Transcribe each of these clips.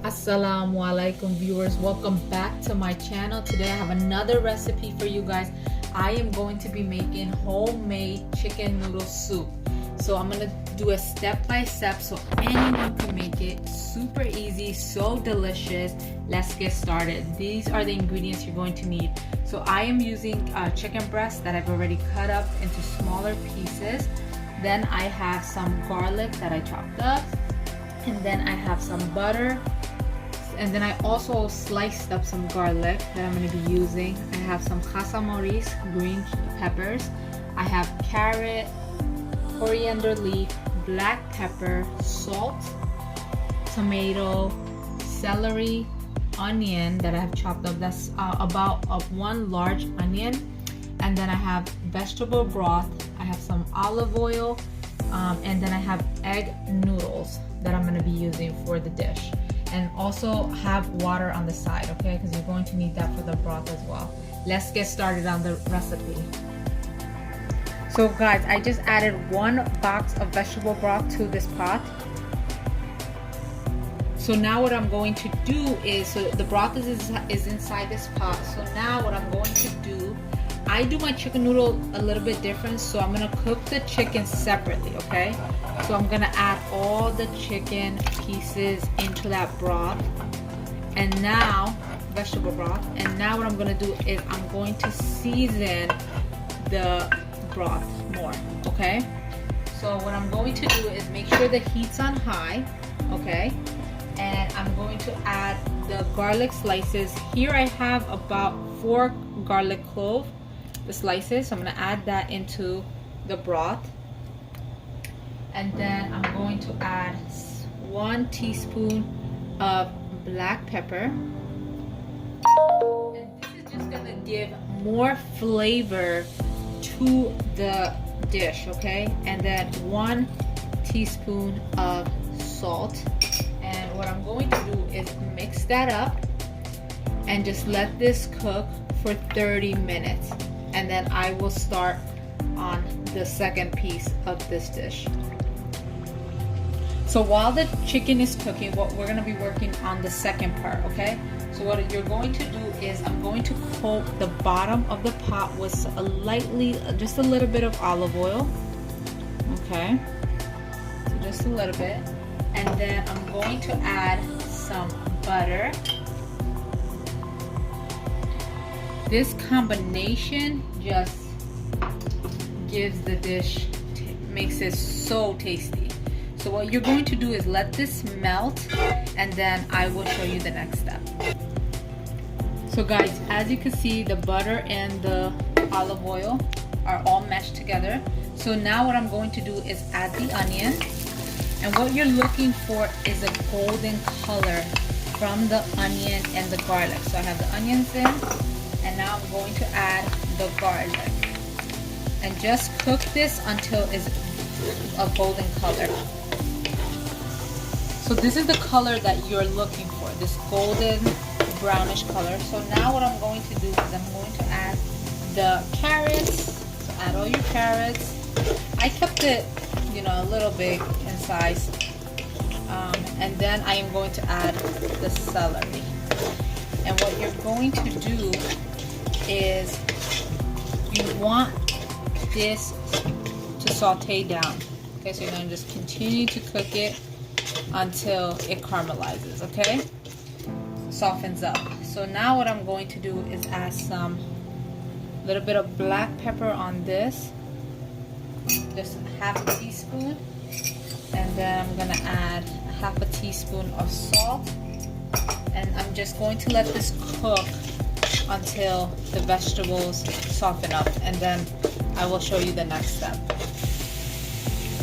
Assalamu alaikum viewers, welcome back to my channel. Today I have another recipe for you guys. I am going to be making homemade chicken noodle soup. So I'm going to do a step-by-step so anyone can make it. Super easy, so delicious. Let's get started. These are the ingredients you're going to need. So I am using chicken breast that I've already cut up into smaller pieces. Then I have some garlic that I chopped up. And then I have some butter. And then I also sliced up some garlic that I'm going to be using. I have some khasa moris, green peppers. I have carrot, coriander leaf, black pepper, salt, tomato, celery, onion that I have chopped up. That's about one large onion. And then I have vegetable broth. I have some olive oil. And then I have egg noodles that I'm going to be using for the dish. And also have water on the side, okay? Because you're going to need that for the broth as well. Let's get started on the recipe. So guys, I just added 1 box of vegetable broth to this pot. So now what I'm going to do is, so the broth is inside this pot. So now what I'm going to do, I do my chicken noodle a little bit different. So I'm gonna cook the chicken separately, okay? So I'm gonna add all the chicken pieces into that broth. And now, vegetable broth. And now what I'm gonna do is I'm going to season the broth more, okay? So what I'm going to do is make sure the heat's on high, okay? And I'm going to add the garlic slices. Here I have about 4 garlic cloves, the slices. So I'm gonna add that into the broth. And then I'm going to add 1 teaspoon of black pepper. And this is just gonna give more flavor to the dish, okay? And then 1 teaspoon of salt. And what I'm going to do is mix that up and just let this cook for 30 minutes. And then I will start on the second piece of this dish. So while the chicken is cooking, what we're gonna be working on the second part, okay? So what you're going to do is I'm going to coat the bottom of the pot with just a little bit of olive oil, okay? So just a little bit. And then I'm going to add some butter. This combination just gives the dish, makes it so tasty. So what you're going to do is let this melt, and then I will show you the next step. So guys, as you can see, the butter and the olive oil are all meshed together. So now what I'm going to do is add the onion. And what you're looking for is a golden color from the onion and the garlic. So I have the onions in, and now I'm going to add the garlic. And just cook this until it's a golden color. So this is the color that you're looking for, this golden brownish color. So now what I'm going to do is I'm going to add the carrots. So add all your carrots. I kept it, a little big in size. And then I am going to add the celery. And what you're going to do is you want this to saute down. Okay, so you're going to just continue to cook it until it caramelizes, okay? Softens up. So now what I'm going to do is add some little bit of black pepper on this, just half a teaspoon, and then I'm gonna add half a teaspoon of salt, and I'm just going to let this cook until the vegetables soften up, and then I will show you the next step.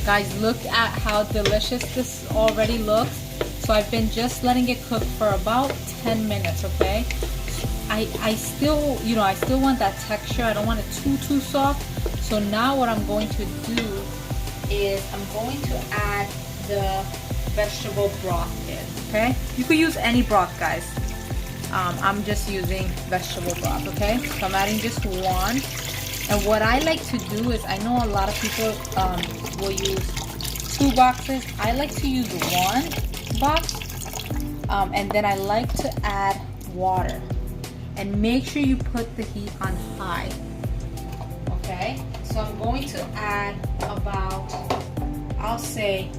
Guys, look at how delicious this already looks. So I've been just letting it cook for about 10 minutes, okay? I still, I still want that texture. I don't want it too soft. So now what I'm going to do is I'm going to add the vegetable broth in, okay? You could use any broth, guys. I'm just using vegetable broth, okay? So I'm adding just 1. And what I like to do is, I know a lot of people will use 2 boxes. I like to use 1 box And then I like to add water. And make sure you put the heat on high. Okay, so I'm going to add about, I'll say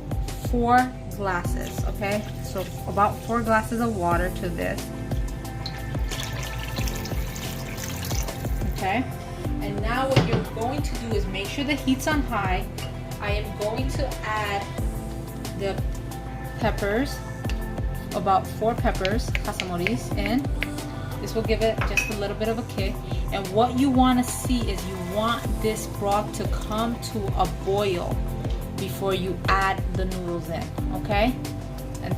4 glasses, okay? So about 4 glasses of water to this. Okay, and now what you're going to do is make sure the heat's on high. I am going to add the peppers, about 4 peppers, casamoris, in. This will give it just a little bit of a kick. And what you want to see is you want this broth to come to a boil before you add the noodles in, okay? And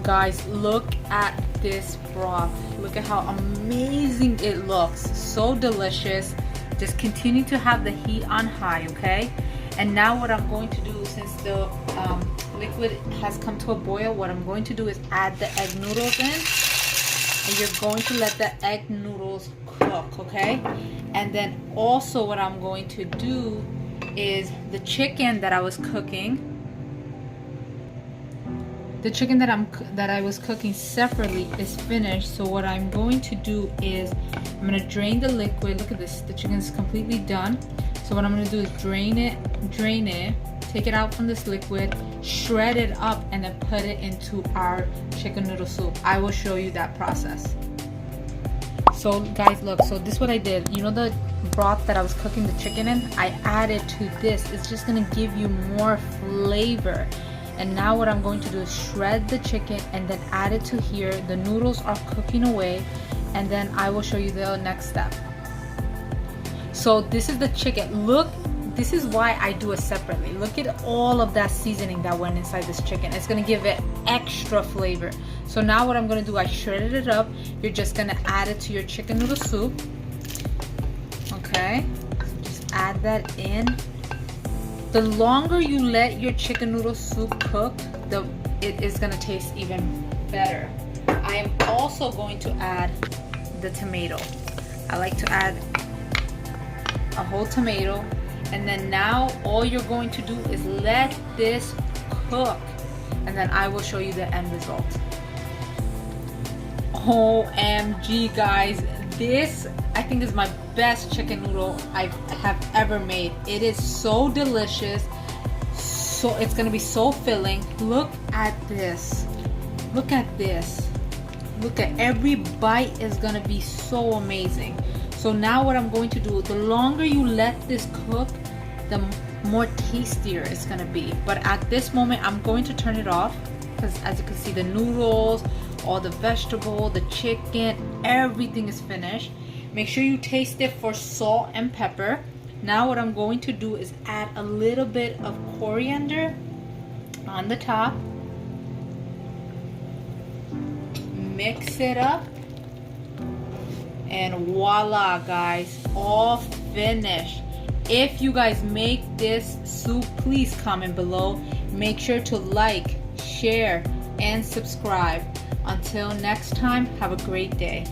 guys, look at this broth. Look at how amazing it looks. So delicious. Just continue to have the heat on high, okay? And now what I'm going to do, since the liquid has come to a boil, what I'm going to do is add the egg noodles in. And you're going to let the egg noodles cook, okay? And then also what I'm going to do is the chicken that I was cooking. The chicken that I was cooking separately is finished. So what I'm going to do is I'm gonna drain the liquid. Look at this, the chicken is completely done. So what I'm gonna do is drain it, take it out from this liquid, shred it up, and then put it into our chicken noodle soup. I will show you that process. So guys, look, so this is what I did. You know the broth that I was cooking the chicken in? I added to this. It's just gonna give you more flavor. And now what I'm going to do is shred the chicken and then add it to here. The noodles are cooking away, and then I will show you the next step. So this is the chicken. Look, this is why I do it separately. Look at all of that seasoning that went inside this chicken. It's gonna give it extra flavor. So now what I'm gonna do, I shredded it up. You're just gonna add it to your chicken noodle soup. Okay, so just add that in. The longer you let your chicken noodle soup cook, it is gonna taste even better. I am also going to add the tomato. I like to add a whole tomato. And then now all you're going to do is let this cook, and then I will show you the end result. OMG guys, this I think is my best chicken noodle I have ever made. It is so delicious. So it's gonna be so filling. Look at this. Look at this. Look at every bite is gonna be so amazing. So now what I'm going to do, the longer you let this cook, the more tastier it's gonna be. But at this moment, I'm going to turn it off because as you can see, the noodles, all the vegetable, the chicken, everything is finished. Make sure you taste it for salt and pepper. Now what I'm going to do is add a little bit of coriander on the top. Mix it up. And voila guys, all finished. If you guys make this soup, please comment below. Make sure to like, share, and subscribe. Until next time, have a great day.